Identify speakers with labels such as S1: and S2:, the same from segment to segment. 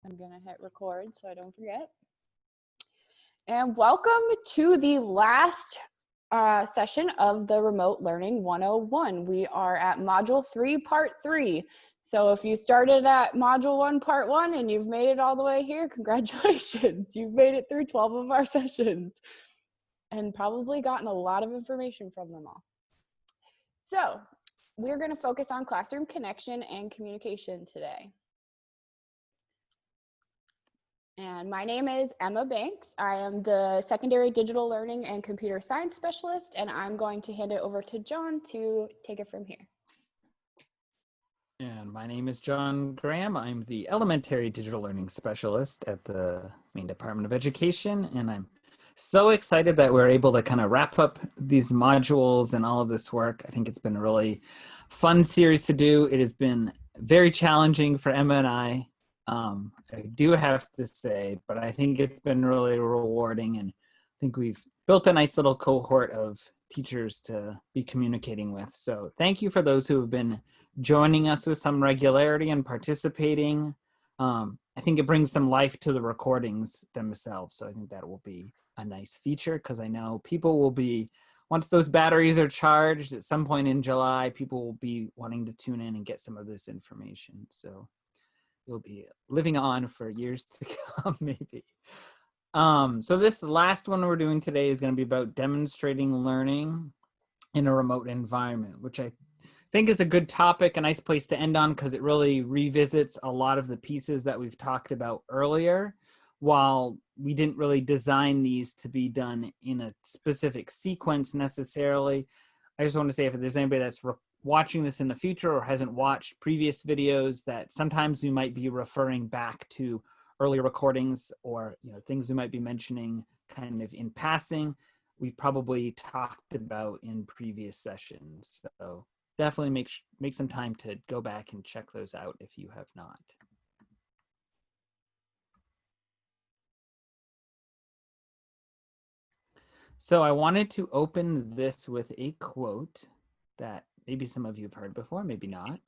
S1: I'm going to hit record so I don't forget. And welcome to the last session of the Remote Learning 101. We are at Module 3, Part 3. So if you started at Module 1, Part 1, and you've made it all the way here, congratulations. You've made it through 12 of our sessions and probably gotten a lot of information from them all. So we're going to focus on classroom connection and communication today. And my name is Emma Banks. I am the Secondary Digital Learning and Computer Science Specialist, and I'm going to hand it over to John to take it from here.
S2: And my name is John Graham. I'm the Elementary Digital Learning Specialist at the Maine Department of Education, and I'm so excited that we're able to kind of wrap up these modules and all of this work. I think it's been a really fun series to do. It has been very challenging for Emma and I do have to say, but I think it's been really rewarding, and I think we've built a nice little cohort of teachers to be communicating with. So thank you for those who have been joining us with some regularity and participating. I think it brings some life to the recordings themselves, so I think that will be a nice feature, because I know people will be, once those batteries are charged at some point in July, people will be wanting to tune in and get some of this information. So you'll be living on for years to come, maybe. So this last one we're doing today is going to be about demonstrating learning in a remote environment, which I think is a good topic, a nice place to end on, because it really revisits a lot of the pieces that we've talked about earlier. While we didn't really design these to be done in a specific sequence necessarily, I just want to say, if there's anybody that's watching this in the future or hasn't watched previous videos, that sometimes we might be referring back to earlier recordings, or things we might be mentioning kind of in passing we've probably talked about in previous sessions. So definitely make some time to go back and check those out if you have not. So I wanted to open this with a quote that maybe some of you have heard before, maybe not.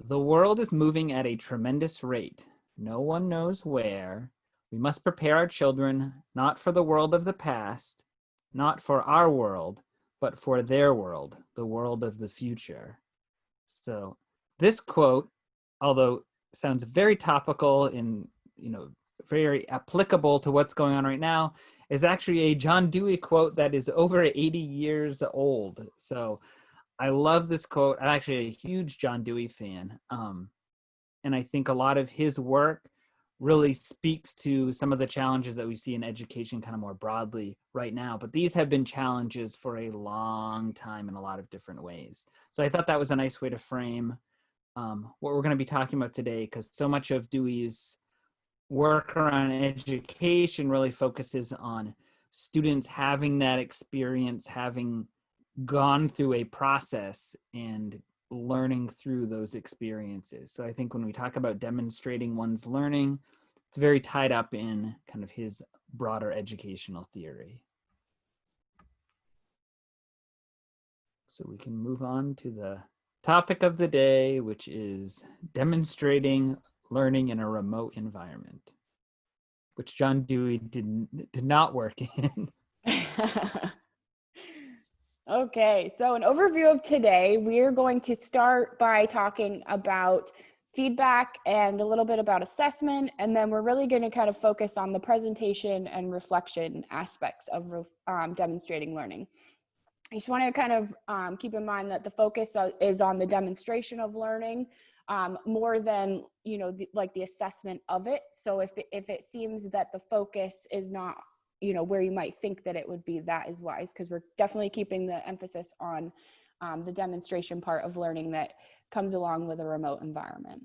S2: The world is moving at a tremendous rate. No one knows where. We must prepare our children, not for the world of the past, not for our world, but for their world, the world of the future. So this quote, although sounds very topical and very applicable to what's going on right now, is actually a John Dewey quote that is over 80 years old. So I love this quote. I'm actually a huge John Dewey fan. And I think a lot of his work really speaks to some of the challenges that we see in education kind of more broadly right now. But these have been challenges for a long time in a lot of different ways. So I thought that was a nice way to frame what we're going to be talking about today, because so much of Dewey's work around education really focuses on students having that experience, having gone through a process and learning through those experiences. So I think when we talk about demonstrating one's learning, it's very tied up in kind of his broader educational theory. So we can move on to the topic of the day, which is demonstrating learning in a remote environment, which John Dewey did not work in.
S1: Okay, so an overview of today, we're going to start by talking about feedback and a little bit about assessment, and then we're really going to kind of focus on the presentation and reflection aspects of demonstrating learning. I just want to kind of keep in mind that the focus is on the demonstration of learning more than, like the assessment of it. So if it seems that the focus is not where you might think that it would be, that is wise, because we're definitely keeping the emphasis on the demonstration part of learning that comes along with a remote environment.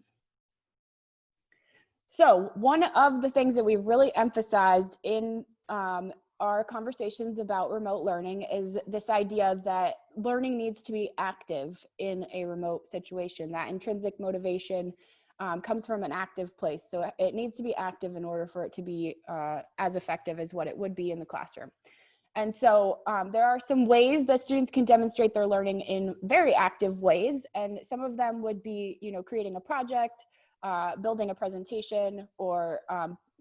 S1: So one of the things that we've really emphasized in our conversations about remote learning is this idea that learning needs to be active in a remote situation. That intrinsic motivation comes from an active place. So it needs to be active in order for it to be as effective as what it would be in the classroom. And so there are some ways that students can demonstrate their learning in very active ways. And some of them would be, creating a project, building a presentation or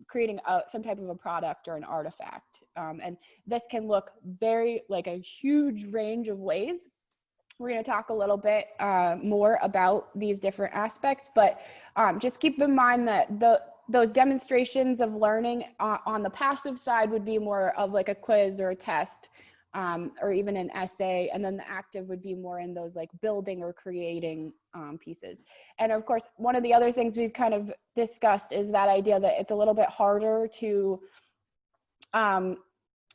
S1: creating some type of a product or an artifact. And this can look very like a huge range of ways. We're going to talk a little bit more about these different aspects, but just keep in mind that those demonstrations of learning on the passive side would be more of like a quiz or a test, or even an essay, and then the active would be more in those like building or creating pieces. And of course, one of the other things we've kind of discussed is that idea that it's a little bit harder to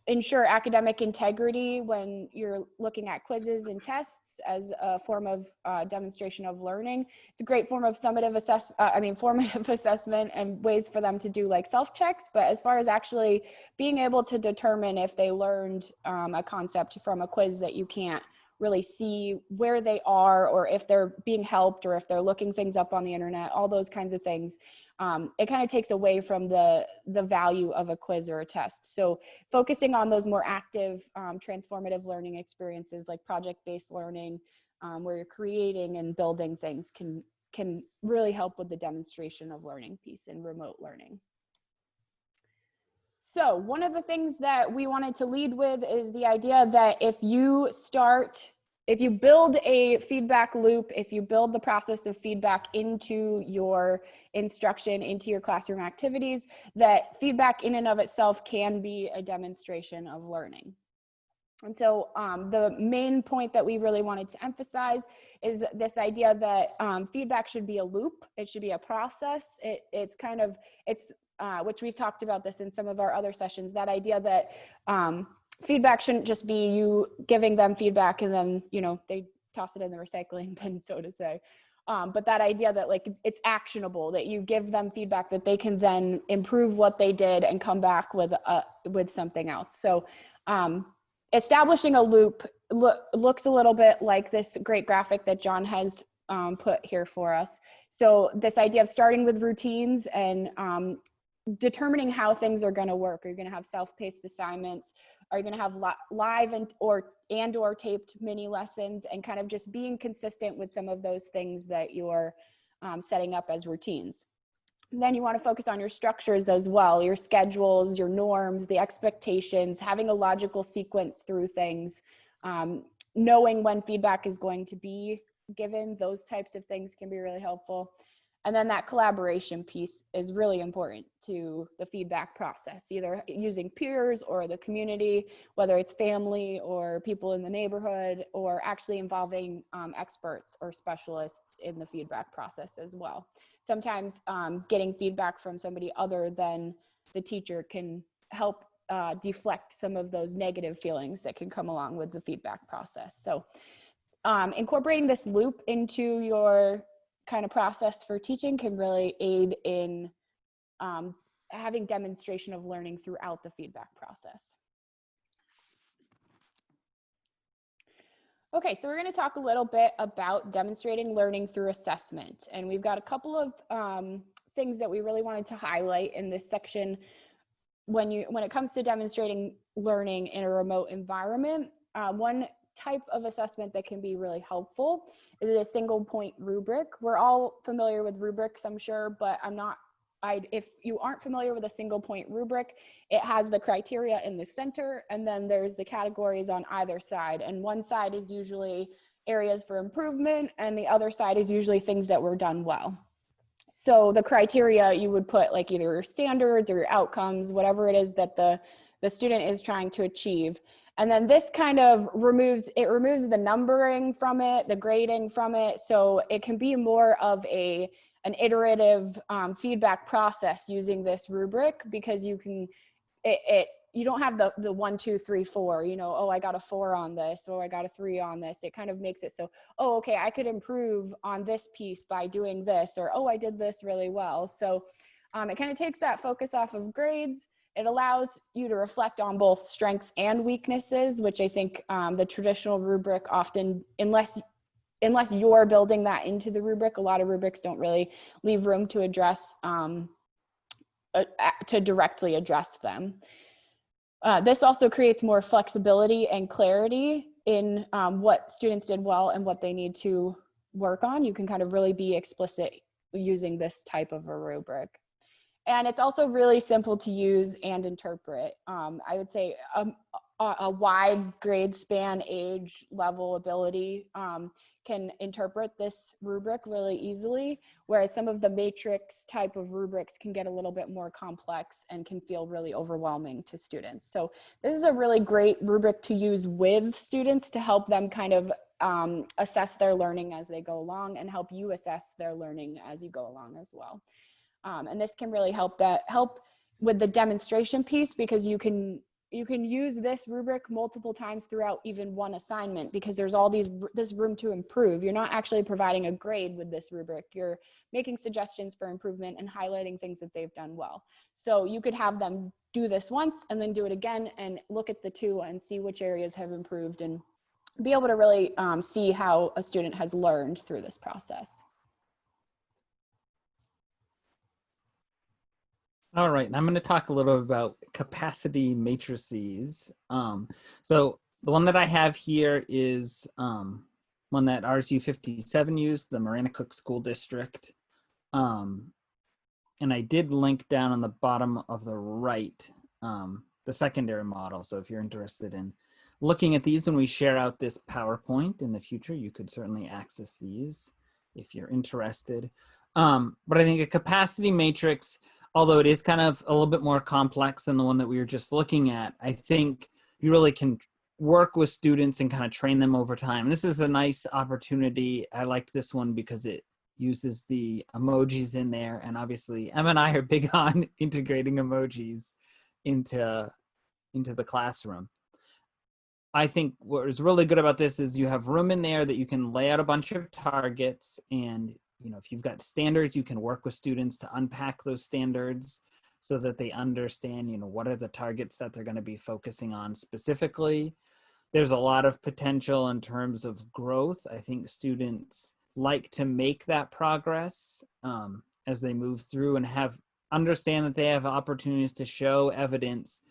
S1: ensure academic integrity when you're looking at quizzes and tests as a form of demonstration of learning. It's a great form of formative assessment and ways for them to do like self-checks. But as far as actually being able to determine if they learned a concept from a quiz that you can't really see where they are, or if they're being helped, or if they're looking things up on the internet, all those kinds of things, it kind of takes away from the value of a quiz or a test. So focusing on those more active, transformative learning experiences like project-based learning, where you're creating and building things, can really help with the demonstration of learning piece in remote learning. So one of the things that we wanted to lead with is the idea that if you build a feedback loop, if you build the process of feedback into your instruction, into your classroom activities, that feedback in and of itself can be a demonstration of learning. And so the main point that we really wanted to emphasize is this idea that feedback should be a loop. It should be a process. It's which we've talked about this in some of our other sessions, that idea that feedback shouldn't just be you giving them feedback and then, they toss it in the recycling bin, so to say. But that idea that like it's actionable, that you give them feedback that they can then improve what they did and come back with something else. So establishing a loop looks a little bit like this great graphic that John has put here for us. So this idea of starting with routines and determining how things are going to work. Are you going to have self-paced assignments? Are you going to have live and or taped mini lessons, and kind of just being consistent with some of those things that you're setting up as routines? And then you want to focus on your structures as well, your schedules, your norms, the expectations, having a logical sequence through things, knowing when feedback is going to be given. Those types of things can be really helpful. And then that collaboration piece is really important to the feedback process, either using peers or the community, whether it's family or people in the neighborhood, or actually involving experts or specialists in the feedback process as well. Sometimes getting feedback from somebody other than the teacher can help deflect some of those negative feelings that can come along with the feedback process. So incorporating this loop into your kind of process for teaching can really aid in having demonstration of learning throughout the feedback process. Okay, so we're going to talk a little bit about demonstrating learning through assessment. And we've got a couple of things that we really wanted to highlight in this section when it comes to demonstrating learning in a remote environment. One type of assessment that can be really helpful is a single point rubric. We're all familiar with rubrics, I'm sure, but if you aren't familiar with a single point rubric, it has the criteria in the center, and then there's the categories on either side. And one side is usually areas for improvement, and the other side is usually things that were done well. So the criteria, you would put like either your standards or your outcomes, whatever it is that the student is trying to achieve. And then this kind of removes the numbering from it, the grading from it. So it can be more of an iterative feedback process using this rubric, because you don't have the 1, 2, 3, 4, oh, I got a 4 on this, or I got a 3 on this. It kind of makes it so, oh, okay, I could improve on this piece by doing this, or, oh, I did this really well. So it kind of takes that focus off of grades. It allows you to reflect on both strengths and weaknesses, which I think the traditional rubric often, unless you're building that into the rubric, a lot of rubrics don't really leave room to address, to directly address them. This also creates more flexibility and clarity in what students did well and what they need to work on. You can kind of really be explicit using this type of a rubric. And it's also really simple to use and interpret. I would say a wide grade span, age level, ability can interpret this rubric really easily, whereas some of the matrix type of rubrics can get a little bit more complex and can feel really overwhelming to students. So this is a really great rubric to use with students to help them kind of assess their learning as they go along, and help you assess their learning as you go along as well. And this can really help with the demonstration piece, because you can use this rubric multiple times throughout even one assignment, because there's all this room to improve. You're not actually providing a grade with this rubric. You're making suggestions for improvement and highlighting things that they've done well. So you could have them do this once and then do it again and look at the two and see which areas have improved, and be able to really see how a student has learned through this process.
S2: All right, and I'm going to talk a little about capacity matrices. So the one that I have here is one that RSU 57 used, the Maranacook School District. And I did link down on the bottom of the right, the secondary model. So if you're interested in looking at these when we share out this PowerPoint in the future, you could certainly access these if you're interested. But I think a capacity matrix, although it is kind of a little bit more complex than the one that we were just looking at, I think you really can work with students and kind of train them over time. This is a nice opportunity. I liked this one because it uses the emojis in there, and obviously Em and I are big on integrating emojis into the classroom. I think what is really good about this is you have room in there that you can lay out a bunch of targets, and if you've got standards, you can work with students to unpack those standards so that they understand, what are the targets that they're going to be focusing on specifically. There's a lot of potential in terms of growth. I think students like to make that progress as they move through and understand that they have opportunities to show evidence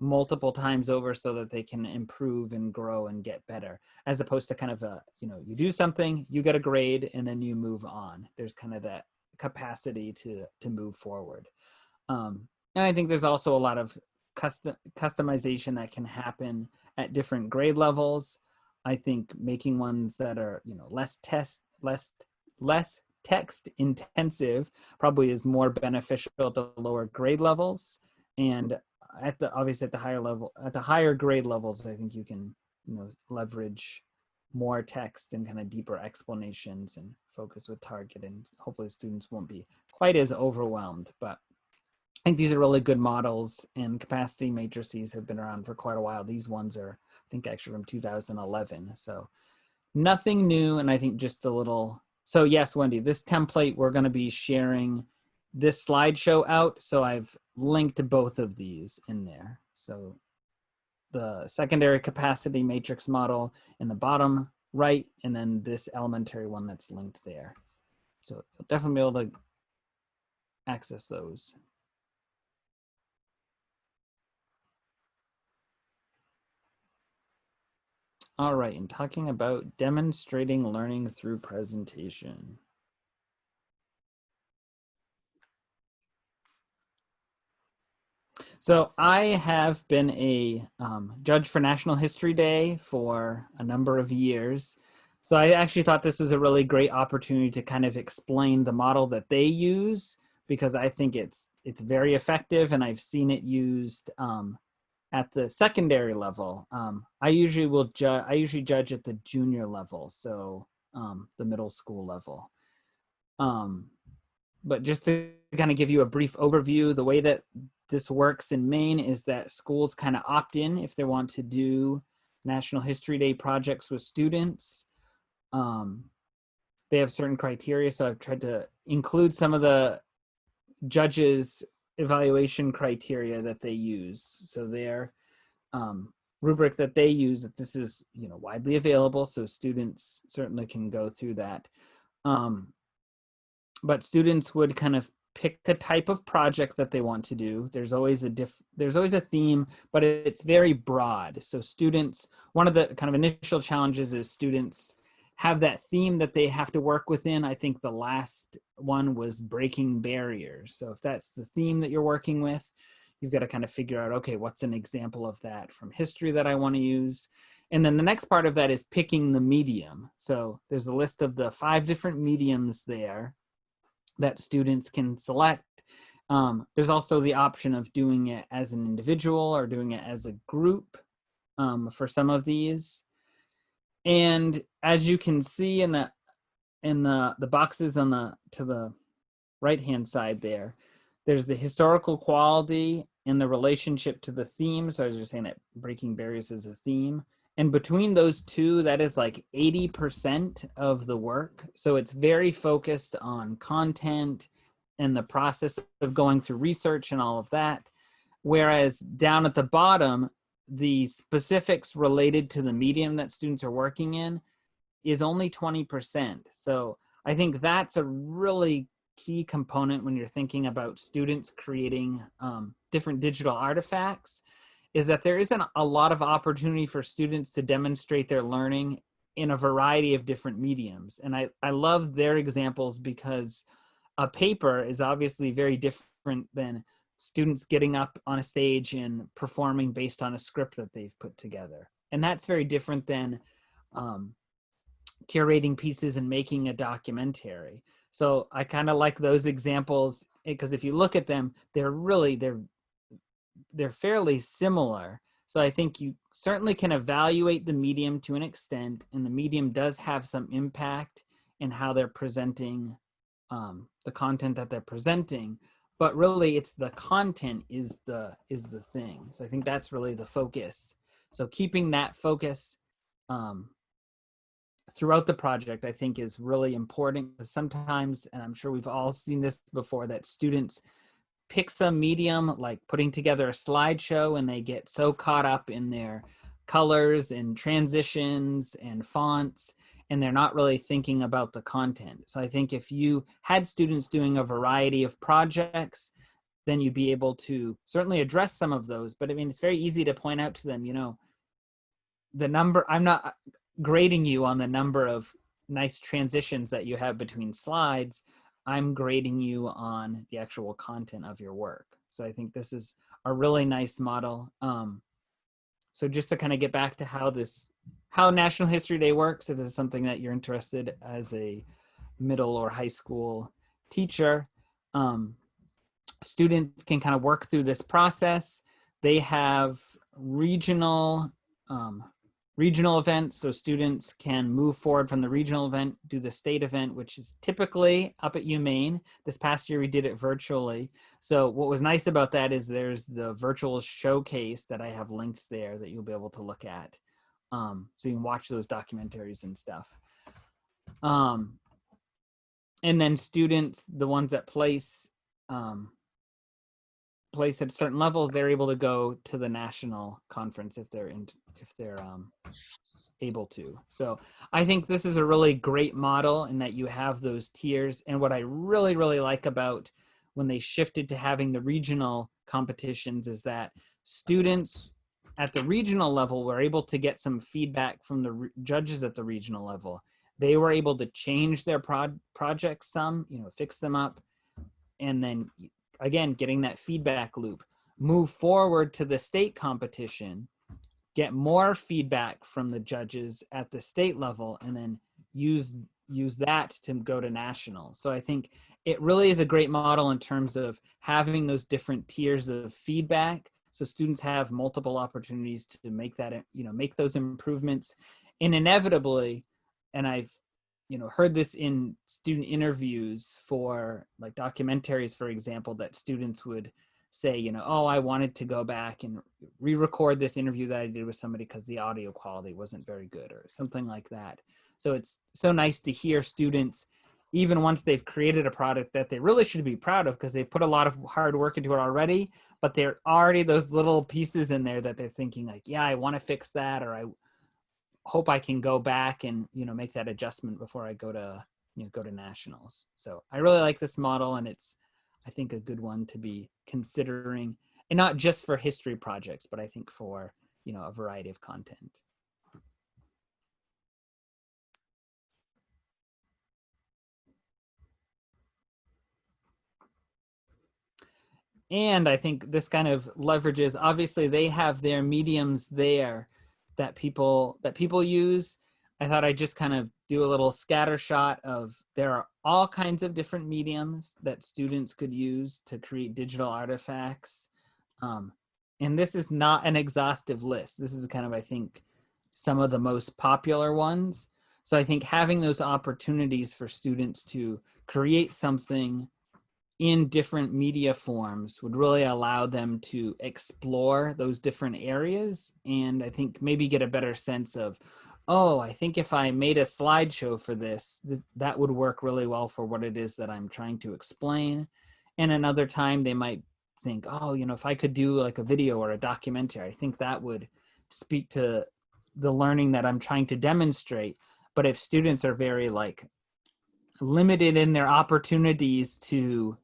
S2: multiple times over so that they can improve and grow and get better, as opposed to kind of you do something, you get a grade, and then you move on. There's kind of that capacity to move forward. And I think there's also a lot of customization that can happen at different grade levels. I think making ones that are less text intensive probably is more beneficial at the lower grade levels, and obviously at the higher grade levels, I think you can leverage more text and kind of deeper explanations and focus with target, and hopefully students won't be quite as overwhelmed. But I think these are really good models, and capacity matrices have been around for quite a while. These ones are, I think, actually from 2011, so nothing new. And I think just a little, so yes, Wendy, this template, we're going to be sharing this slideshow out, so I've linked to both of these in there. So the secondary capacity matrix model in the bottom right, and then this elementary one that's linked there. So you'll definitely be able to access those. All right, and talking about demonstrating learning through presentation. So I have been a judge for National History Day for a number of years. So I actually thought this was a really great opportunity to kind of explain the model that they use, because I think it's very effective, and I've seen it used at the secondary level. I usually judge at the junior level, so the middle school level. But just to kind of give you a brief overview, the way that this works in Maine is that schools kind of opt in if they want to do National History Day projects with students. They have certain criteria, so I've tried to include some of the judges' evaluation criteria that they use. So their rubric that they use, that this is widely available, so students certainly can go through that. But students would kind of pick a type of project that they want to do. There's always a theme, but it's very broad. So students, one of the kind of initial challenges is students have that theme that they have to work within. I think the last one was breaking barriers. So if that's the theme that you're working with, you've got to kind of figure out, okay, what's an example of that from history that I want to use? And then the next part of that is picking the medium. So there's a list of the 5 different mediums there that students can select. There's also the option of doing it as an individual or doing it as a group for some of these. And as you can see in the boxes on to the right-hand side there, there's the historical quality and the relationship to the theme. So I was just saying that breaking barriers is a theme. And between those two, that is like 80% of the work. So it's very focused on content and the process of going through research and all of that. Whereas down at the bottom, the specifics related to the medium that students are working in is only 20%. So I think that's a really key component when you're thinking about students creating different digital artifacts, is that there isn't a lot of opportunity for students to demonstrate their learning in a variety of different mediums. And I love their examples because a paper is obviously very different than students getting up on a stage and performing based on a script that they've put together. And that's very different than curating pieces and making a documentary. So I kind of like those examples because if you look at them, they're fairly similar. So I think you certainly can evaluate the medium to an extent, and the medium does have some impact in how they're presenting the content that they're presenting. But really, it's the content is the thing. So I think that's really the focus. So keeping that focus throughout the project, I think, is really important. Sometimes, and I'm sure we've all seen this before, that students pick some medium, like putting together a slideshow, and they get so caught up in their colors and transitions and fonts, and they're not really thinking about the content. So I think if you had students doing a variety of projects, then you'd be able to certainly address some of those. But I mean, it's very easy to point out to them, you know, the number, I'm not grading you on the number of nice transitions that you have between slides. I'm grading you on the actual content of your work. So I think this is a really nice model. So just to kind of get back to how National History Day works, if this is something that you're interested as a middle or high school teacher, students can kind of work through this process. They have regional events, so students can move forward from the regional event, do the state event, which is typically up at Maine. This past year we did it virtually. So what was nice about that is there's the virtual showcase that I have linked there that you'll be able to look at. So you can watch those documentaries and stuff. And then students, the ones that place at certain levels, they're able to go to the national conference if they're able to. So I think this is a really great model in that you have those tiers. And what I really, really like about when they shifted to having the regional competitions is that students at the regional level were able to get some feedback from the judges at the regional level. They were able to change their projects some, you know, fix them up, and then again, getting that feedback loop, move forward to the state competition, get more feedback from the judges at the state level, and then use that to go to national. So I think it really is a great model in terms of having those different tiers of feedback. So students have multiple opportunities to make that, you know, make those improvements. And inevitably, and I've, you know, heard this in student interviews for like documentaries, for example, that students would say, you know, oh, I wanted to go back and re-record this interview that I did with somebody because the audio quality wasn't very good or something like that. So it's so nice to hear students, even once they've created a product that they really should be proud of because they put a lot of hard work into it already, but there are already those little pieces in there that they're thinking like, yeah, I want to fix that, or I hope I can go back and, you know, make that adjustment before I go to, you know, go to nationals. So I really like this model, and it's, I think, a good one to be considering, and not just for history projects, but I think for, you know, a variety of content. And I think this kind of leverages, obviously they have their mediums there that people use. I thought I'd just kind of do a little scatter shot of there are all kinds of different mediums that students could use to create digital artifacts. And this is not an exhaustive list. This is kind of, I think, some of the most popular ones. So I think having those opportunities for students to create something in different media forms would really allow them to explore those different areas, and I think maybe get a better sense of, oh, I think if I made a slideshow for this, that would work really well for what it is that I'm trying to explain. And another time they might think, oh, if I could do like a video or a documentary, I think that would speak to the learning that I'm trying to demonstrate. But if students are very like limited in their opportunities to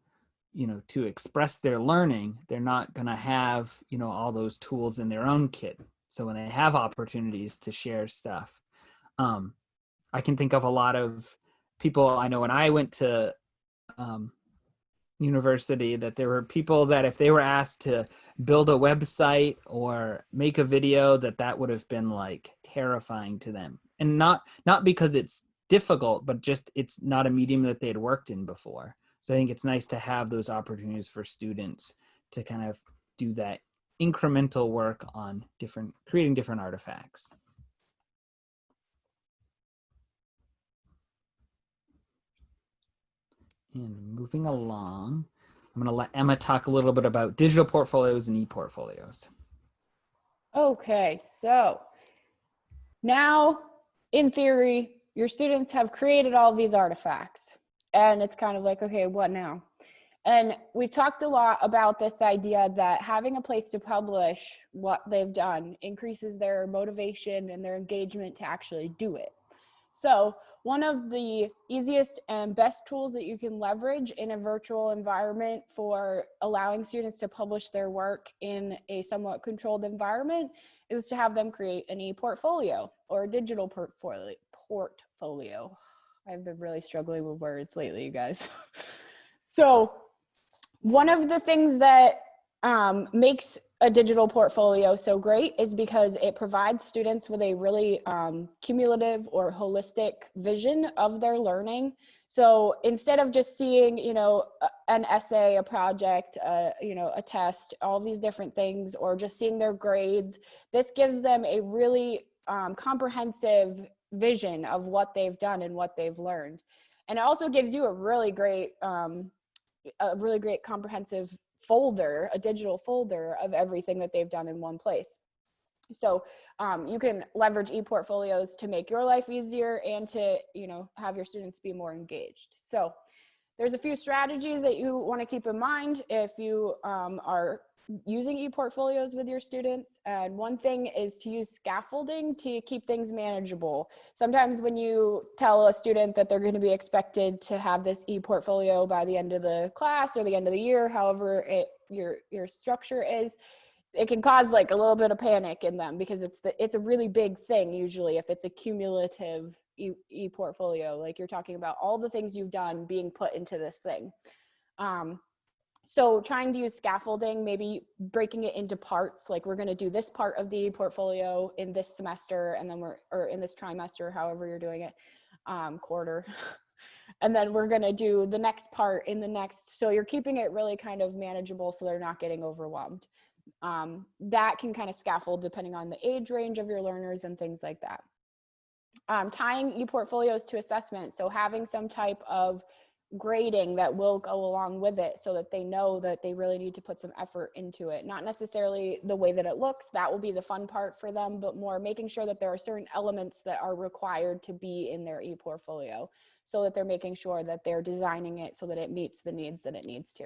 S2: to express their learning, they're not going to have, all those tools in their own kit. So when they have opportunities to share stuff, I can think of a lot of people I know when I went to university, that there were people that if they were asked to build a website or make a video, that would have been like terrifying to them. And not because it's difficult, but just it's not a medium that they had worked in before. So I think it's nice to have those opportunities for students to kind of do that incremental work on creating different artifacts. And moving along, I'm going to let Emma talk a little bit about digital portfolios and e-portfolios.
S1: Okay, so now in theory, your students have created all these artifacts, and it's kind of like, okay, what now? And we've talked a lot about this idea that having a place to publish what they've done increases their motivation and their engagement to actually do it. So one of the easiest and best tools that you can leverage in a virtual environment for allowing students to publish their work in a somewhat controlled environment is to have them create an e-portfolio or a digital portfolio. I've been really struggling with words lately, you guys. So one of the things that makes a digital portfolio so great is because it provides students with a really cumulative or holistic vision of their learning. So instead of just seeing, an essay, a project, a test, all these different things, or just seeing their grades, this gives them a really comprehensive vision of what they've done and what they've learned. And it also gives you a really great comprehensive folder, a digital folder of everything that they've done in one place. So you can leverage e-portfolios to make your life easier and to, have your students be more engaged. So there's a few strategies that you want to keep in mind if you are using e-portfolios with your students. And one thing is to use scaffolding to keep things manageable. Sometimes when you tell a student that they're going to be expected to have this e-portfolio by the end of the class or the end of the year, however your structure is, it can cause like a little bit of panic in them because it's a really big thing usually if it's a cumulative e-portfolio, like you're talking about all the things you've done being put into this thing. So trying to use scaffolding, maybe breaking it into parts, like we're going to do this part of the portfolio in this semester, and then or in this trimester, however you're doing it, quarter. And then we're going to do the next part in the next. So you're keeping it really kind of manageable so they're not getting overwhelmed. That can kind of scaffold depending on the age range of your learners and things like that. Tying e-portfolios to assessment. So having some type of grading that will go along with it so that they know that they really need to put some effort into it. Not necessarily the way that it looks, that will be the fun part for them, but more making sure that there are certain elements that are required to be in their e-portfolio so that they're making sure that they're designing it so that it meets the needs that it needs to.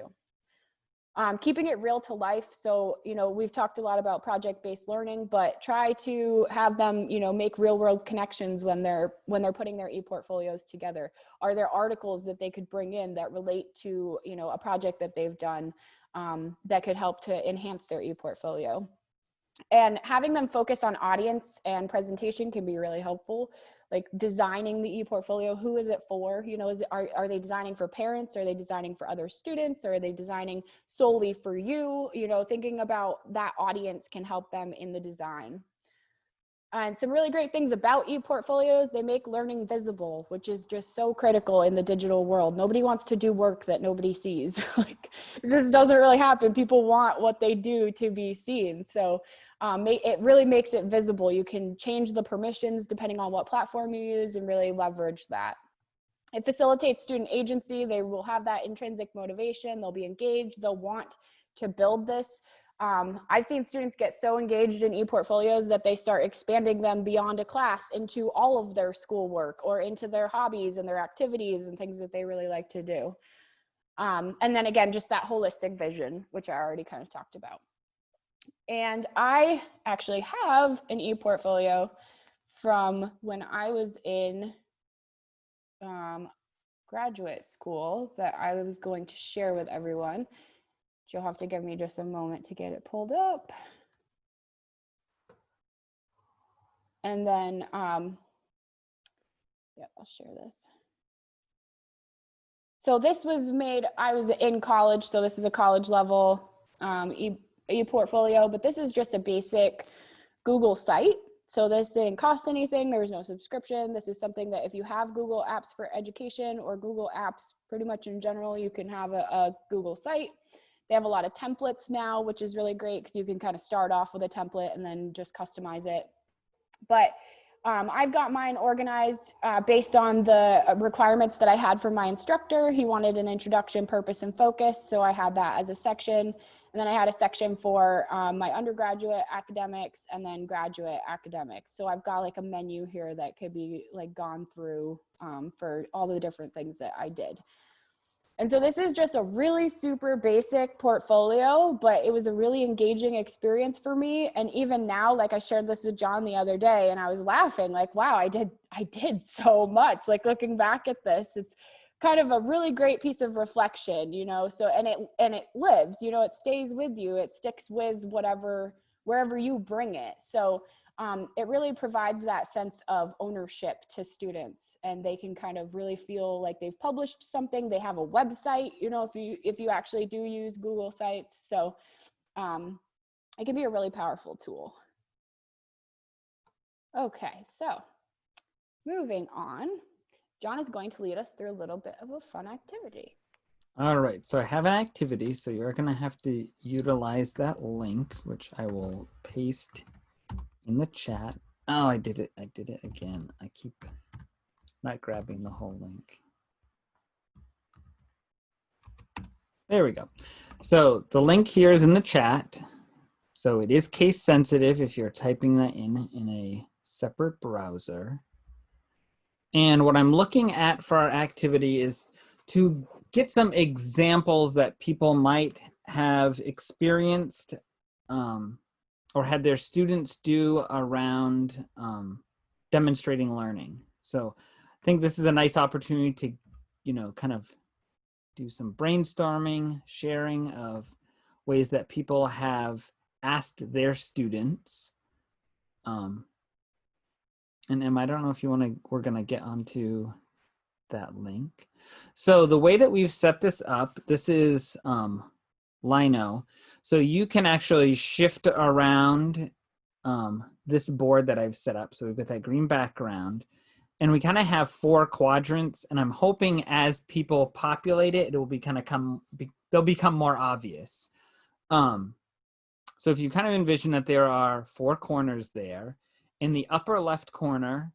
S1: Keeping it real to life. So, we've talked a lot about project-based learning, but try to have them, make real world connections when they're putting their e-portfolios together. Are there articles that they could bring in that relate to, a project that they've done that could help to enhance their e-portfolio? And having them focus on audience and presentation can be really helpful. Like designing the e-portfolio, who is it for? You know, are they designing for parents? Are they designing for other students? Or are they designing solely for you? You know, thinking about that audience can help them in the design. And some really great things about e-portfolios, they make learning visible, which is just so critical in the digital world. Nobody wants to do work that nobody sees. Like, it just doesn't really happen. People want what they do to be seen. So it really makes it visible. You can change the permissions depending on what platform you use and really leverage that. It facilitates student agency. They will have that intrinsic motivation. They'll be engaged. They'll want to build this. I've seen students get so engaged in e-portfolios that they start expanding them beyond a class into all of their schoolwork or into their hobbies and their activities and things that they really like to do. And then again, just that holistic vision, which I already kind of talked about. And I actually have an e-portfolio from when I was in graduate school that I was going to share with everyone. You'll have to give me just a moment to get it pulled up. And then, yeah, I'll share this. So this was made, I was in college, so this is a college level e-portfolio, but this is just a basic Google site. So this didn't cost anything. There was no subscription. This is something that if you have Google Apps for Education or Google Apps pretty much in general, you can have a Google site. They have a lot of templates now, which is really great because you can kind of start off with a template and then just customize it. But I've got mine organized based on the requirements that I had from my instructor. He wanted an introduction, purpose, and focus. So I had that as a section. And then I had a section for my undergraduate academics and then graduate academics. So I've got like a menu here that could be like gone through for all the different things that I did. And so this is just a really super basic portfolio, but it was a really engaging experience for me. And even now, like I shared this with John the other day and I was laughing like, wow, I did so much. Like looking back at this, it's kind of a really great piece of reflection, you know, so, and it lives, you know, it stays with you, it sticks with wherever you bring it. So it really provides that sense of ownership to students and they can kind of really feel like they've published something. They have a website, you know, if you actually do use Google Sites. So it can be a really powerful tool. Okay, so moving on, John is going to lead us through a little bit of a fun activity.
S2: All right, so I have an activity, so you're going to have to utilize that link, which I will paste in the chat. Oh, I did it again. I keep not grabbing the whole link. There we go. So the link here is in the chat. So it is case sensitive if you're typing that in a separate browser. And what I'm looking at for our activity is to get some examples that people might have experienced or had their students do around demonstrating learning. So I think this is a nice opportunity to, you know, kind of do some brainstorming, sharing of ways that people have asked their students. And Emma, I don't know if we're gonna get onto that link. So the way that we've set this up, this is Lino. So you can actually shift around this board that I've set up. So we've got that green background and we kind of have 4 quadrants and I'm hoping as people populate it, it will they'll become more obvious. So if you kind of envision that there are 4 corners there, in the upper left corner,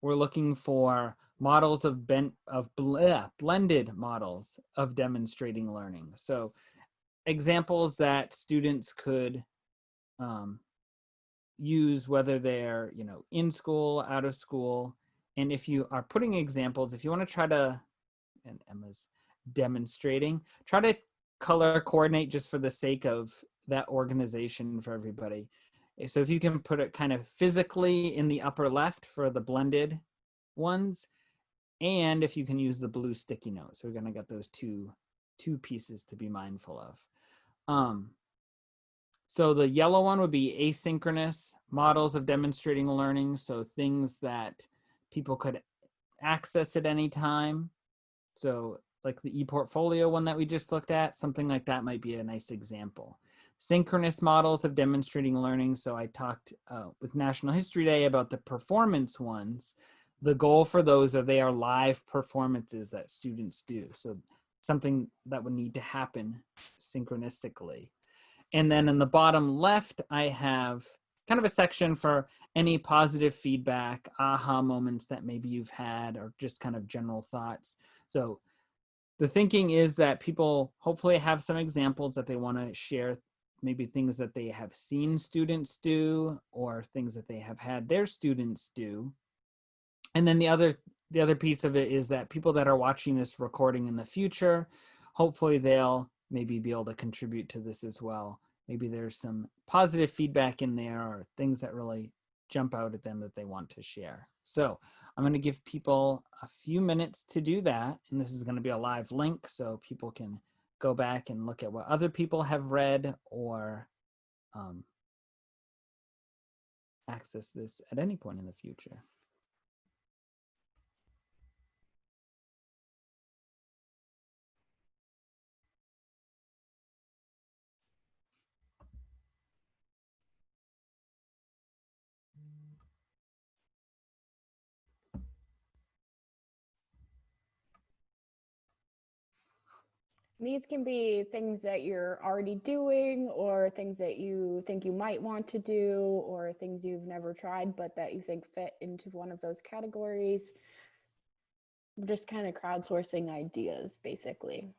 S2: we're looking for models of blended models of demonstrating learning. So examples that students could use, whether they're, you know, in school, out of school. And if you are putting examples, if you want to try to, and Emma's demonstrating, try to color coordinate just for the sake of that organization for everybody. So if you can put it kind of physically in the upper left for the blended ones, and if you can use the blue sticky note. So we're going to get those two pieces to be mindful of. So the yellow one would be asynchronous models of demonstrating learning. So things that people could access at any time. So like the ePortfolio one that we just looked at, something like that might be a nice example. Synchronous models of demonstrating learning. So I talked with National History Day about the performance ones. The goal for those are they are live performances that students do. So something that would need to happen synchronistically. And then in the bottom left, I have kind of a section for any positive feedback, aha moments that maybe you've had, or just kind of general thoughts. So the thinking is that people hopefully have some examples that they want to share, maybe things that they have seen students do or things that they have had their students do. And then the other piece of it is that people that are watching this recording in the future, hopefully they'll maybe be able to contribute to this as well. Maybe there's some positive feedback in there or things that really jump out at them that they want to share. So I'm going to give people a few minutes to do that. And this is going to be a live link so people can go back and look at what other people have read or access this at any point in the future.
S1: These can be things that you're already doing or things that you think you might want to do or things you've never tried but that you think fit into one of those categories. Just kind of crowdsourcing ideas, basically.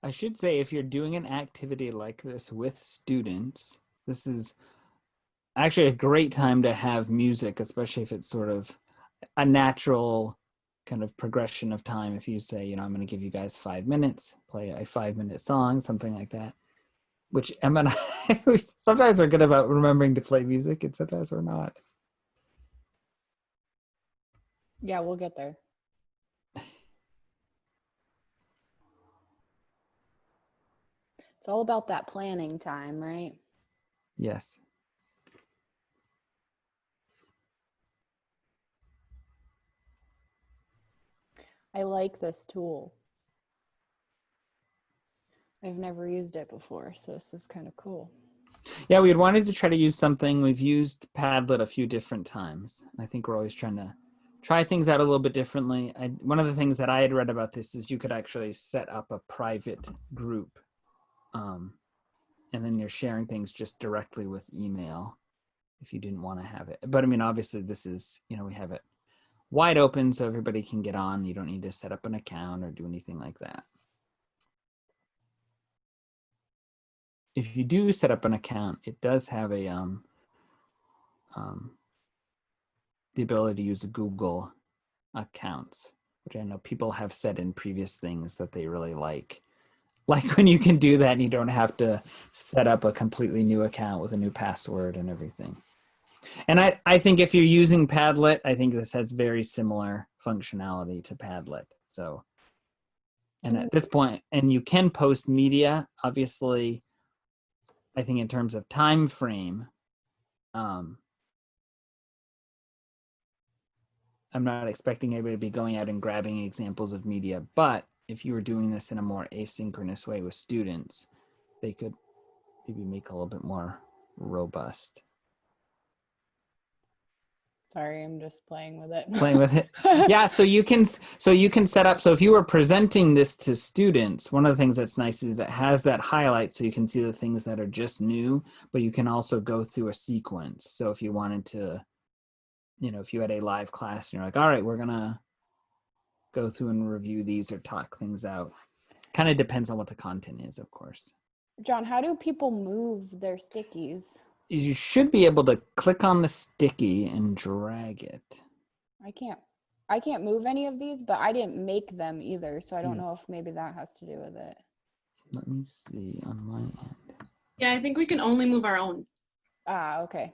S2: I should say if you're doing an activity like this with students, this is actually a great time to have music, especially if it's sort of a natural kind of progression of time. If you say, I'm going to give you guys 5 minutes, play a 5-minute song, something like that, which Emma and I sometimes are good about remembering to play music and sometimes we're not.
S1: Yeah, we'll get there. It's all about that planning time, right?
S2: Yes.
S1: I like this tool. I've never used it before, so this is kind of cool.
S2: Yeah, we had wanted to try to use something. We've used Padlet a few different times. I think we're always trying to try things out a little bit differently. One of the things that I had read about this is you could actually set up a private group, and then you're sharing things just directly with email if you didn't want to have it. But I mean, obviously this is, we have it wide open so everybody can get on. You don't need to set up an account or do anything like that. If you do set up an account, it does have a the ability to use Google accounts, which I know people have said in previous things that they really like. Like when you can do that and you don't have to set up a completely new account with a new password and everything. And I think if you're using Padlet, I think this has very similar functionality to Padlet. So, and at this point, and you can post media, obviously, I think in terms of time frame, I'm not expecting everybody to be going out and grabbing examples of media, but if you were doing this in a more asynchronous way with students, they could maybe make a little bit more robust.
S1: Sorry, I'm just playing with it.
S2: Playing with it. Yeah, so you can set up, so if you were presenting this to students, one of the things that's nice is that it has that highlight so you can see the things that are just new, but you can also go through a sequence. So if you wanted to if you had a live class and you're like, all right, we're gonna go through and review these or talk things out. Kind of depends on what the content is, of course.
S1: John, how do people move their stickies?
S2: You should be able to click on the sticky and drag it.
S1: I can't move any of these, but I didn't make them either, so I don't know if maybe that has to do with it.
S2: Let me see on my end.
S3: Yeah, I think we can only move our own.
S1: Ah, okay.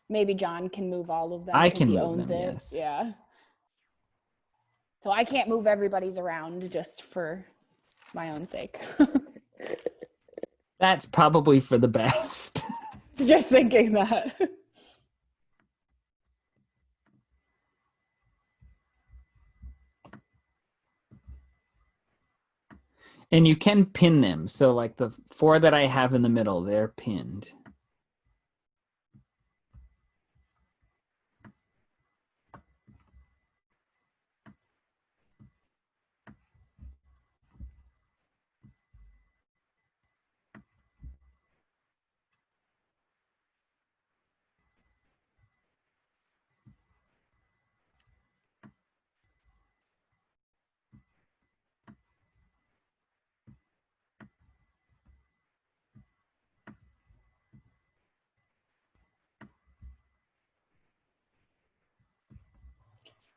S1: Maybe John can move all of them
S2: I
S1: because
S2: can
S1: he
S2: move
S1: owns
S2: them,
S1: it.
S2: yes.
S1: Yeah. So I can't move everybody's around just for my own sake.
S2: That's probably for the best.
S1: Just thinking that.
S2: And you can pin them. So like the 4 that I have in the middle, they're pinned.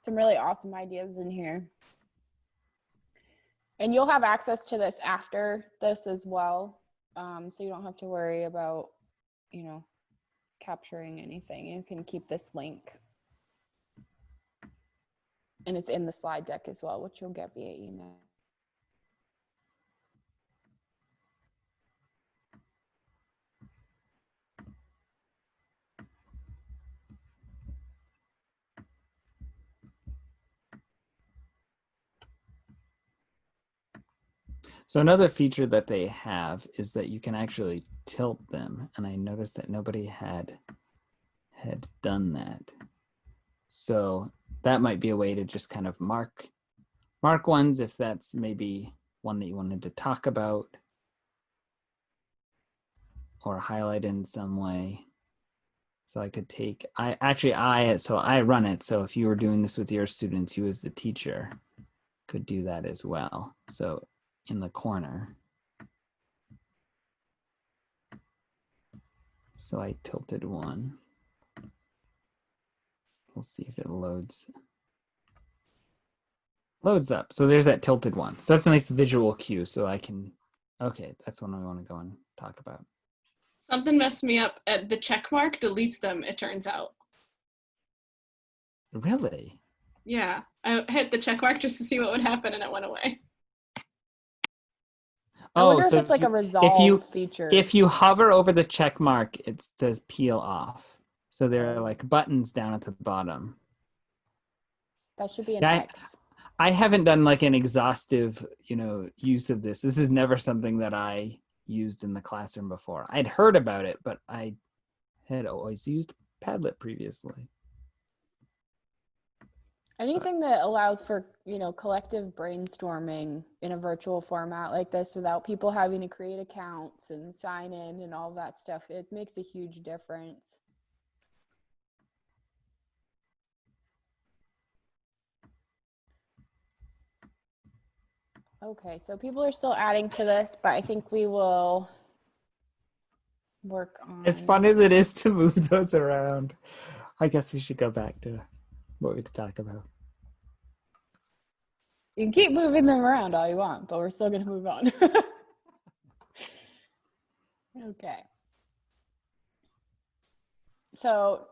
S1: Some really awesome ideas in here. And you'll have access to this after this as well. So you don't have to worry about, capturing anything. You can keep this link. And it's in the slide deck as well, which you'll get via email.
S2: So another feature that they have is that you can actually tilt them. And I noticed that nobody had done that. So that might be a way to just kind of mark ones if that's maybe one that you wanted to talk about or highlight in some way. So I could take, I run it. So if you were doing this with your students, you as the teacher could do that as well. So in the corner. So I tilted one. We'll see if it loads up. So there's that tilted one. So that's a nice visual cue. So I can, okay, that's one I want to go and talk about.
S3: Something messed me up. At the check mark deletes them, it turns out.
S2: Really?
S3: Yeah, I hit the check mark just to see what would happen and it went away.
S1: I wonder if it's like a resolve feature.
S2: If you hover over the check mark, it says peel off. So there are like buttons down at the bottom.
S1: That should be an X.
S2: I haven't done like an exhaustive, use of this. This is never something that I used in the classroom before. I'd heard about it, but I had always used Padlet previously.
S1: Anything that allows for, collective brainstorming in a virtual format like this without people having to create accounts and sign in and all that stuff, it makes a huge difference. Okay, so people are still adding to this, but I think we will work on...
S2: As fun as it is to move those around, I guess we should go back to what we talk about.
S1: You can keep moving them around all you want, but we're still going to move on. Okay. So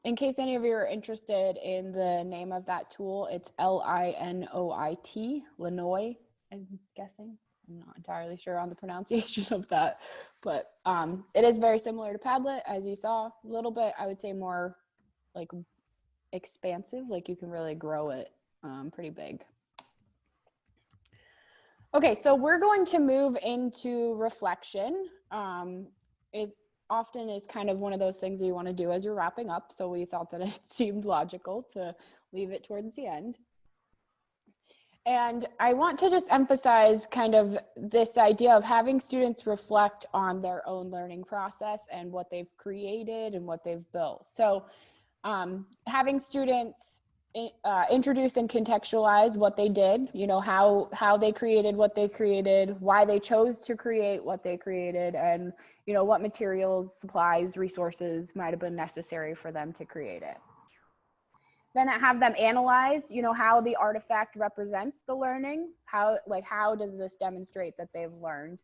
S1: in case any of you are interested in the name of that tool, it's LINOIT, Linoit, I'm guessing. I'm not entirely sure on the pronunciation of that, but it is very similar to Padlet, as you saw a little bit. I would say more like expansive, like you can really grow it pretty big. Okay, so we're going to move into reflection. It often is kind of one of those things that you want to do as you're wrapping up, so we thought that it seemed logical to leave it towards the end. And I want to just emphasize kind of this idea of having students reflect on their own learning process and what they've created and what they've built. So Having students introduce and contextualize what they did, you know, how they created what they created, why they chose to create what they created, and, you know, what materials, supplies, resources might have been necessary for them to create it. Then have them analyze, you know, how the artifact represents the learning, how does this demonstrate that they've learned?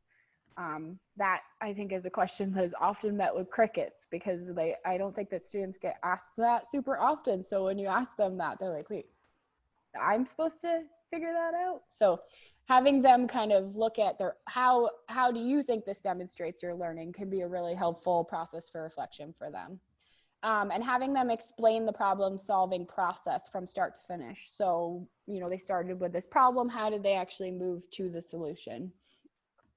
S1: That I think is a question that is often met with crickets, because I don't think that students get asked that super often. So when you ask them that, they're like, wait, I'm supposed to figure that out? So having them kind of look at how do you think this demonstrates your learning can be a really helpful process for reflection for them. And having them explain the problem solving process from start to finish. So, you know, they started with this problem, how did they actually move to the solution?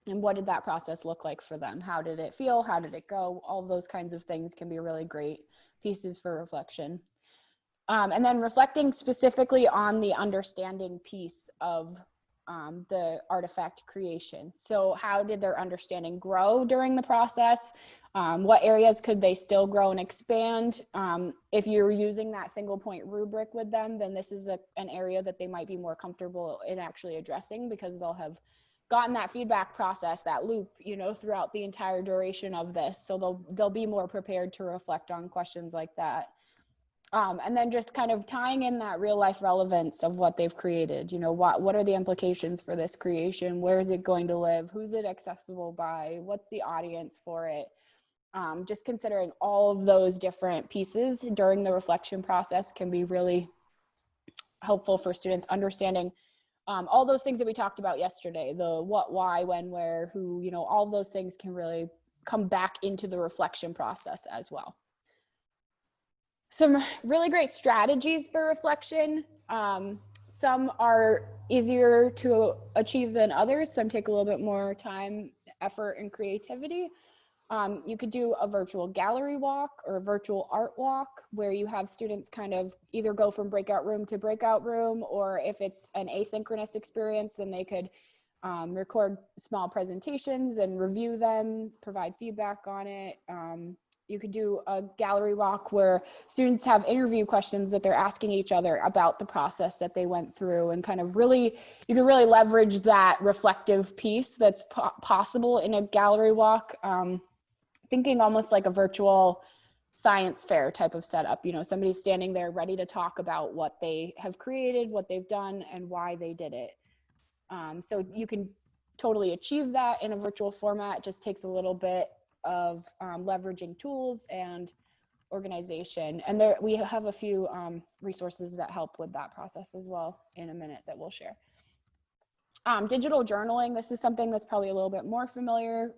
S1: And what did that process look like for them? How did it feel? How did it go? All of those kinds of things can be really great pieces for reflection. And then reflecting specifically on the understanding piece of the artifact creation. So how did their understanding grow during the process? What areas could they still grow and expand? If you're using that single point rubric with them, then this is an area that they might be more comfortable in actually addressing, because they'll have gotten that feedback process, that loop, you know, throughout the entire duration of this. So they'll be more prepared to reflect on questions like that. And then just kind of tying in that real life relevance of what they've created. You know, what are the implications for this creation? Where is it going to live? Who's it accessible by? What's the audience for it? Just considering all of those different pieces during the reflection process can be really helpful for students understanding all those things that we talked about yesterday, the what, why, when, where, who, you know, all of those things can really come back into the reflection process as well. Some really great strategies for reflection. Some are easier to achieve than others. Some take a little bit more time, effort, and creativity. You could do a virtual gallery walk or a virtual art walk, where you have students kind of either go from breakout room to breakout room, or if it's an asynchronous experience, then they could record small presentations and review them, provide feedback on it. You could do a gallery walk where students have interview questions that they're asking each other about the process that they went through, and kind of really, you can really leverage that reflective piece that's possible in a gallery walk. Thinking almost like a virtual science fair type of setup, you know, somebody's standing there ready to talk about what they have created, what they've done, and why they did it. So you can totally achieve that in a virtual format. It just takes a little bit of leveraging tools and organization. And there we have a few resources that help with that process as well in a minute that we'll share. Digital journaling, this is something that's probably a little bit more familiar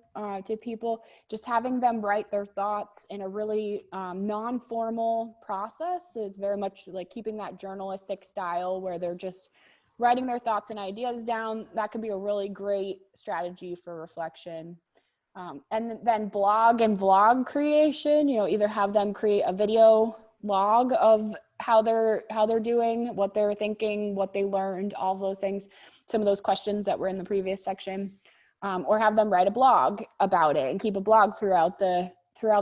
S1: to people. Just having them write their thoughts in a really non-formal process. So it's very much like keeping that journalistic style where they're just writing their thoughts and ideas down. That could be a really great strategy for reflection. And then blog and vlog creation, you know, either have them create a video log of how they're doing, what they're thinking, what they learned, all those things, some of those questions that were in the previous section, or have them write a blog about it and keep a blog throughout the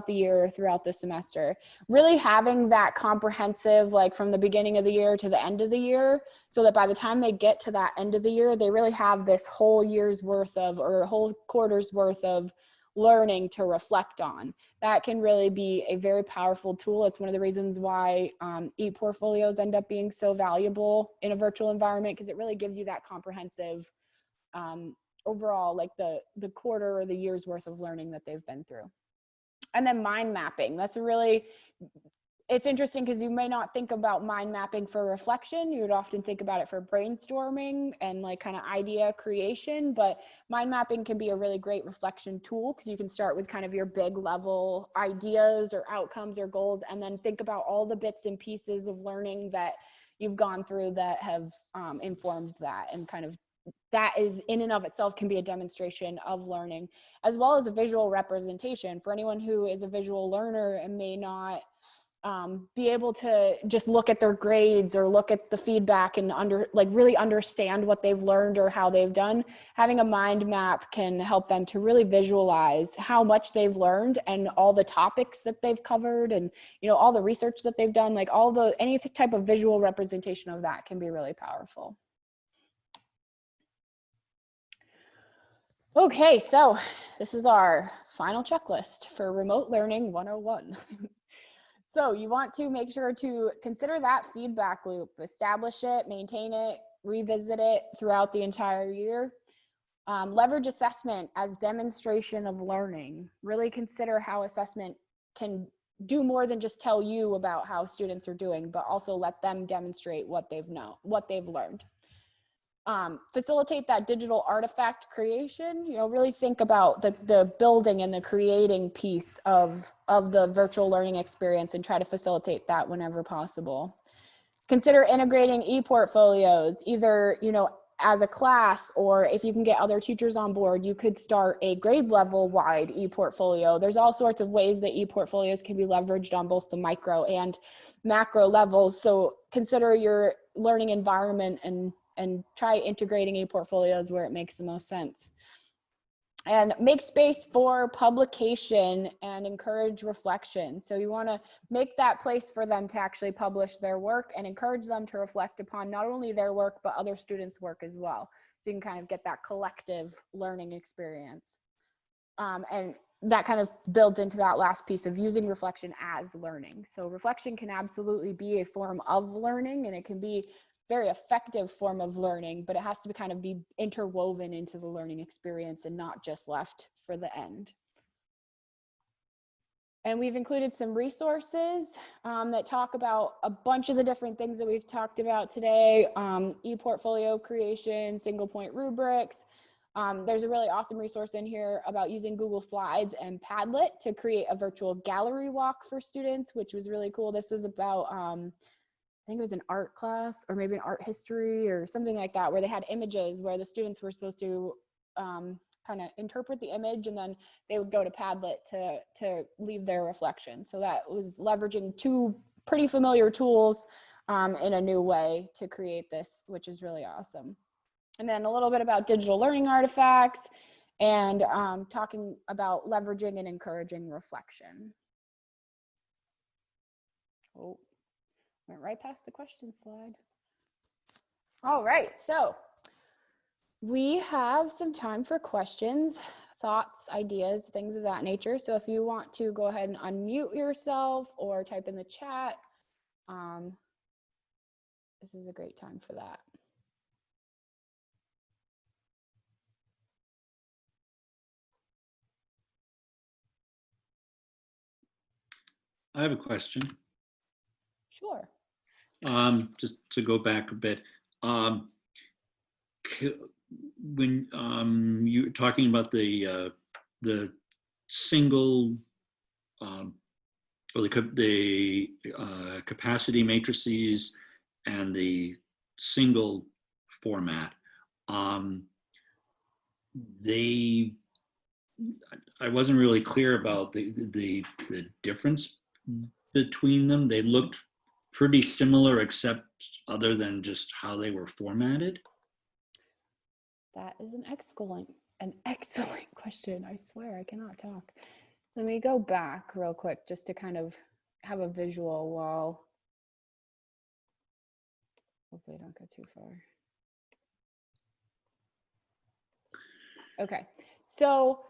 S1: year, throughout the semester. Really having that comprehensive, like from the beginning of the year to the end of the year, so that by the time they get to that end of the year, they really have this whole year's worth of, or a whole quarter's worth of learning to reflect on. That can really be a very powerful tool. It's one of the reasons why e-portfolios end up being so valuable in a virtual environment, because it really gives you that comprehensive overall, like the quarter or the year's worth of learning that they've been through. And then mind mapping. That's a really, it's interesting because you may not think about mind mapping for reflection. You would often think about it for brainstorming and like kind of idea creation, but mind mapping can be a really great reflection tool, because you can start with kind of your big level ideas or outcomes or goals, and then think about all the bits and pieces of learning that you've gone through that have informed that, and kind of that is in and of itself can be a demonstration of learning, as well as a visual representation. For anyone who is a visual learner and may not be able to just look at their grades or look at the feedback and really understand what they've learned or how they've done. Having a mind map can help them to really visualize how much they've learned and all the topics that they've covered, and all the research that they've done. Like any type of visual representation of that can be really powerful. Okay, so this is our final checklist for Remote Learning 101. So you want to make sure to consider that feedback loop, establish it, maintain it, revisit it throughout the entire year. Leverage assessment as demonstration of learning. Really consider how assessment can do more than just tell you about how students are doing, but also let them demonstrate what they've learned. Facilitate that digital artifact creation. Really think about the building and the creating piece of the virtual learning experience and try to facilitate that whenever possible. Consider integrating e-portfolios, either as a class, or if you can get other teachers on board, you could start a grade level wide e-portfolio. There's all sorts of ways that e-portfolios can be leveraged on both the micro and macro levels. So consider your learning environment and try integrating e-portfolios where it makes the most sense. And make space for publication and encourage reflection. So you want to make that place for them to actually publish their work and encourage them to reflect upon not only their work, but other students' work as well. So you can kind of get that collective learning experience. And that kind of builds into that last piece of using reflection as learning. So reflection can absolutely be a form of learning, and it can be a very effective form of learning, but it has to kind of be interwoven into the learning experience and not just left for the end. And we've included some resources that talk about a bunch of the different things that we've talked about today. E-portfolio creation, single point rubrics. There's a really awesome resource in here about using Google Slides and Padlet to create a virtual gallery walk for students, which was really cool. This was about, I think it was an art class or maybe an art history or something like that, where they had images where the students were supposed to kind of interpret the image, and then they would go to Padlet to leave their reflection. So that was leveraging two pretty familiar tools in a new way to create this, which is really awesome. And then a little bit about digital learning artifacts and talking about leveraging and encouraging reflection. Oh, went right past the question slide. All right, so we have some time for questions, thoughts, ideas, things of that nature. So if you want to go ahead and unmute yourself or type in the chat, this is a great time for that.
S4: I have a question.
S1: Sure.
S4: Just to go back a bit, when you were talking about the single or the capacity matrices and the single format, I wasn't really clear about the difference between them. They looked pretty similar, except other than just how they were formatted.
S1: That is an excellent question. I swear I cannot talk. Let me go back real quick just to kind of have a visual while. Hopefully I don't go too far. Okay, so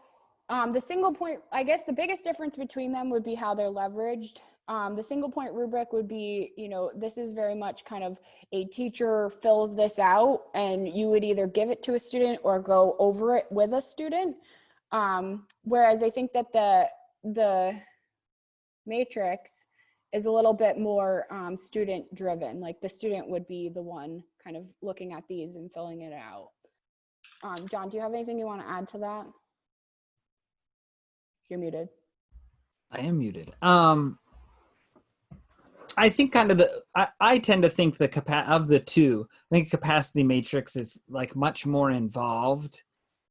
S1: the single point, I guess the biggest difference between them would be how they're leveraged. The single point rubric would be, this is very much kind of a teacher fills this out and you would either give it to a student or go over it with a student. Whereas I think that the matrix is a little bit more student driven. Like the student would be the one kind of looking at these and filling it out. John, do you have anything you want to add to that? You're muted.
S2: I am muted. I think kind of I tend to think of the two, I think capacity matrix is like much more involved.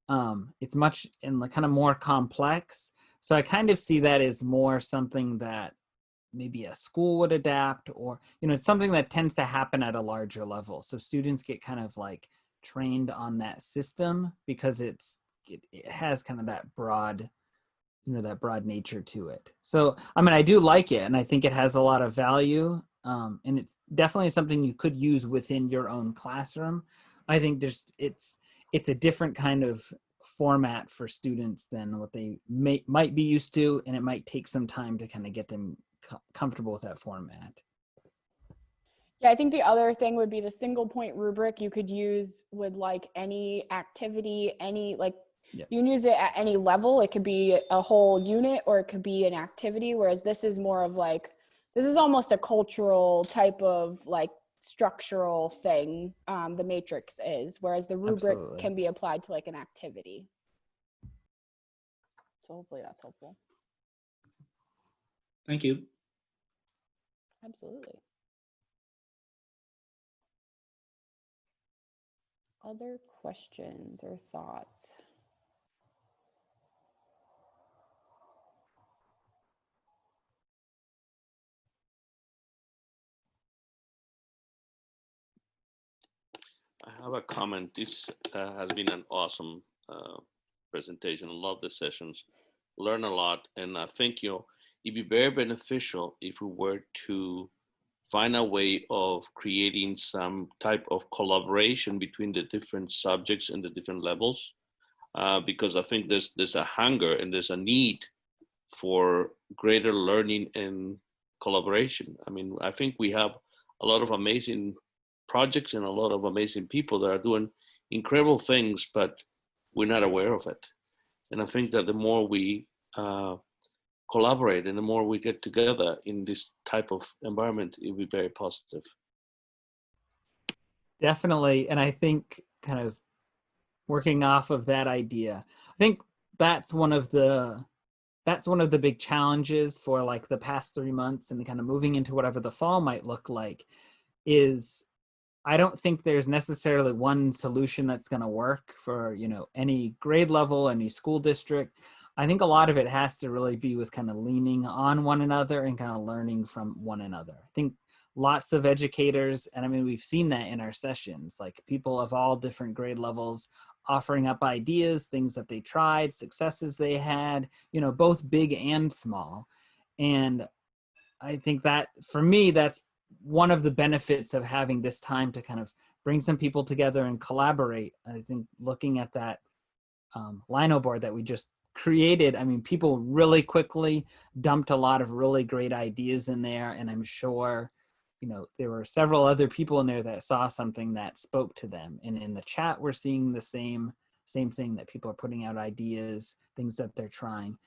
S2: It's much kind of more complex. So I kind of see that as more something that maybe a school would adapt, or, it's something that tends to happen at a larger level. So students get kind of like trained on that system because it has kind of that broad, that broad nature to it. So, I mean, I do like it, and I think it has a lot of value. And it's definitely something you could use within your own classroom. I think it's a different kind of format for students than what they might be used to, and it might take some time to kind of get them comfortable with that format.
S1: Yeah, I think the other thing would be the single point rubric you could use with like any activity, you can use it at any level. It could be a whole unit or it could be an activity, whereas this is more of like, this is almost a cultural type of like structural thing, the matrix is, whereas the rubric
S2: Absolutely.
S1: can be applied to like an activity. So hopefully that's helpful.
S4: Thank you.
S1: Absolutely. Other questions or thoughts?
S5: I have a comment. This has been an awesome presentation. I love the sessions. Learn a lot, and I think it'd be very beneficial if we were to find a way of creating some type of collaboration between the different subjects and the different levels, because I think there's a hunger and there's a need for greater learning and collaboration. I mean, I think we have a lot of amazing projects and a lot of amazing people that are doing incredible things, but we're not aware of it. And I think that the more we collaborate and the more we get together in this type of environment, it will be very positive.
S2: Definitely. And I think kind of working off of that idea, I think that's one of the big challenges for like the past 3 months and the kind of moving into whatever the fall might look like is I don't think there's necessarily one solution that's going to work for, any grade level, any school district. I think a lot of it has to really be with kind of leaning on one another and kind of learning from one another. I think lots of educators, and I mean, we've seen that in our sessions, like people of all different grade levels offering up ideas, things that they tried, successes they had, both big and small. And I think that for me, that's one of the benefits of having this time to kind of bring some people together and collaborate. I think looking at that Lino board that we just created, I mean, people really quickly dumped a lot of really great ideas in there. And I'm sure, there were several other people in there that saw something that spoke to them. And in the chat, we're seeing the same thing, that people are putting out ideas, things that they're trying.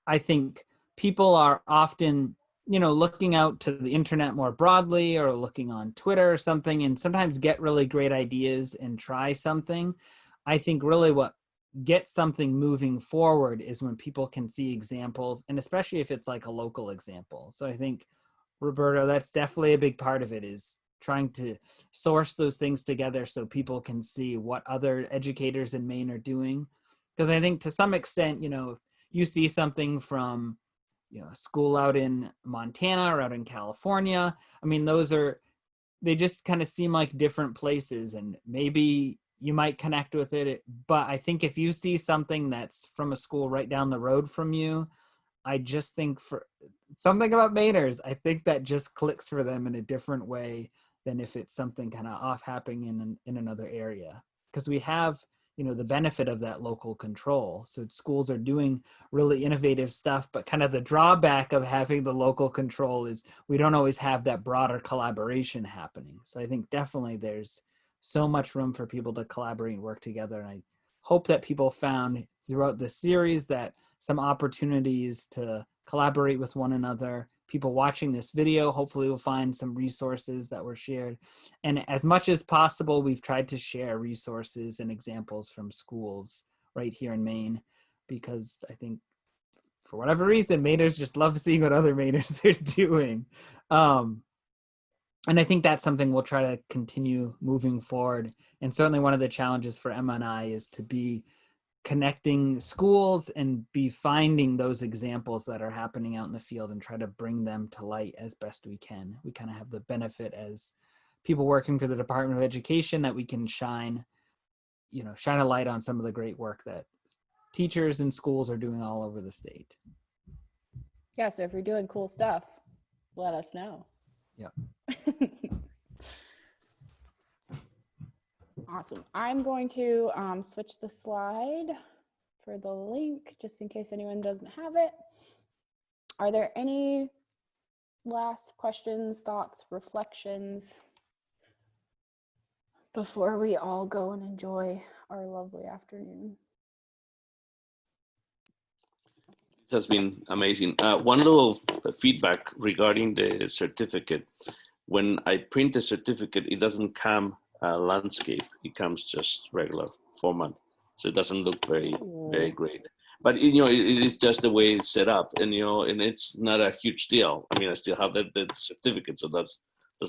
S2: I think people are often, looking out to the internet more broadly or looking on Twitter or something, and sometimes get really great ideas and try something. I think really what gets something moving forward is when people can see examples, and especially if it's like a local example. So I think, Roberto, that's definitely a big part of it, is trying to source those things together so people can see what other educators in Maine are doing. Because I think to some extent, if you see something from, a school out in Montana or out in California, I mean, they just kind of seem like different places, and maybe you might connect with it. But I think if you see something that's from a school right down the road from you, I just think for something about Mainers, I think that just clicks for them in a different way than if it's something kind of off happening in another area. Because we have, the benefit of that local control. So schools are doing really innovative stuff, but kind of the drawback of having the local control is we don't always have that broader collaboration happening. So I think definitely there's so much room for people to collaborate and work together. And I hope that people found throughout the series that some opportunities to collaborate with one another. People watching this video hopefully will find some resources that were shared. And as much as possible, we've tried to share resources and examples from schools right here in Maine, because I think for whatever reason, Mainers just love seeing what other Mainers are doing. And I think that's something we'll try to continue moving forward. And certainly one of the challenges for Emma and I is to be connecting schools and be finding those examples that are happening out in the field and try to bring them to light as best we can. We kind of have the benefit as people working for the Department of Education that we can shine a light on some of the great work that teachers and schools are doing all over the state.
S1: Yeah, so if you're doing cool stuff, let us know.
S2: Yep.
S1: Awesome. I'm going to switch the slide for the link just in case anyone doesn't have it. Are there any last questions, thoughts, reflections before we all go and enjoy our lovely afternoon?
S5: This has been amazing. One little feedback regarding the certificate. When I print the certificate, it doesn't come landscape. It comes just regular format. So it doesn't look very great. But it is just the way it's set up, and and it's not a huge deal. I mean, I still have that certificate, so that's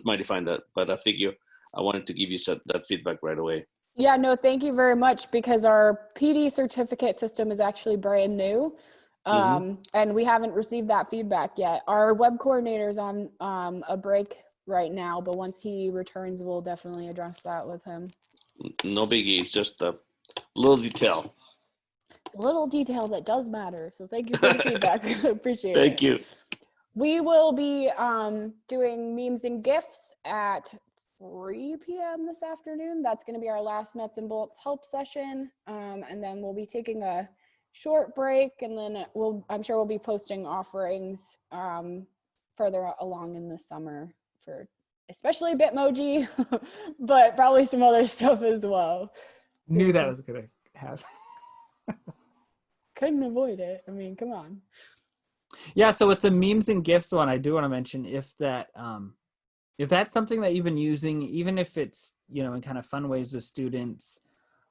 S5: mighty fine. But I figure I wanted to give you that feedback right away.
S1: Yeah, no, thank you very much, because our PD certificate system is actually brand new. And we haven't received that feedback yet. Our web coordinator is on a break right now, but once he returns, we'll definitely address that with him.
S5: No biggie. It's just a little detail.
S1: It's a little detail that does matter. So thank you for the feedback. Appreciate it.
S5: Thank you.
S1: We will be doing memes and GIFs at 3 p.m. this afternoon. That's going to be our last nuts and bolts help session. And then we'll be taking a short break, and then I'm sure we'll be posting offerings further along in the summer for especially Bitmoji, but probably some other stuff as well.
S2: Knew that was gonna happen.
S1: Couldn't avoid it. I mean, come on.
S2: Yeah, so with the memes and GIFs one, I do want to mention if that's something that you've been using, even if it's, in kind of fun ways with students,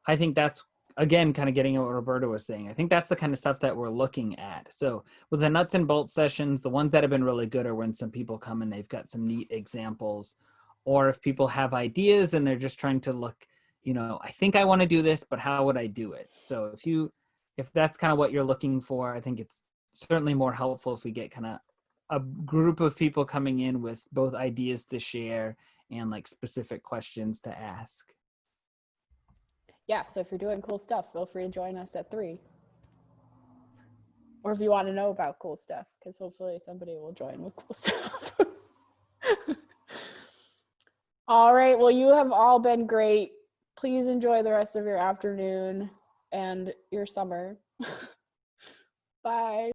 S2: I think that's, again, kind of getting at what Roberta was saying. I think that's the kind of stuff that we're looking at. So with the nuts and bolts sessions, the ones that have been really good are when some people come and they've got some neat examples, or if people have ideas and they're just trying to look, I think I want to do this, but how would I do it? So if that's kind of what you're looking for, I think it's certainly more helpful if we get kind of a group of people coming in with both ideas to share and like specific questions to ask.
S1: Yeah, so if you're doing cool stuff, feel free to join us at 3. Or if you want to know about cool stuff, because hopefully somebody will join with cool stuff. All right, well, you have all been great. Please enjoy the rest of your afternoon and your summer. Bye.